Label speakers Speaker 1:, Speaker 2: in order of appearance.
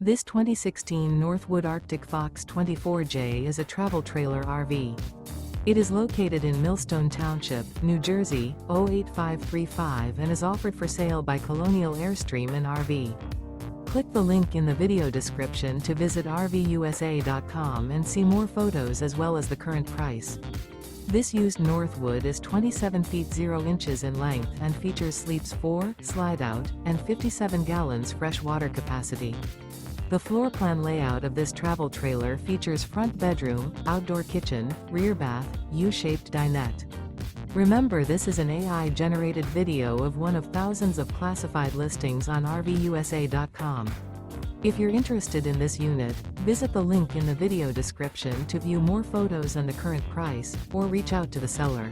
Speaker 1: This 2016 Northwood Arctic Fox 24J is a travel trailer RV. It is located in Millstone Township, New Jersey, 08535 and is offered for sale by Colonial Airstream RV. Click the link in the video description to visit RVUSA.com and see more photos as well as the current price. This used Northwood is 27 feet 0 inches in length and features sleeps 4, slide-out, and 57 gallons fresh water capacity. The floor plan layout of this travel trailer features front bedroom, outdoor kitchen, rear bath, U-shaped dinette. Remember, this is an AI-generated video of one of thousands of classified listings on RVUSA.com. If you're interested in this unit, visit the link in the video description to view more photos and the current price, or reach out to the seller.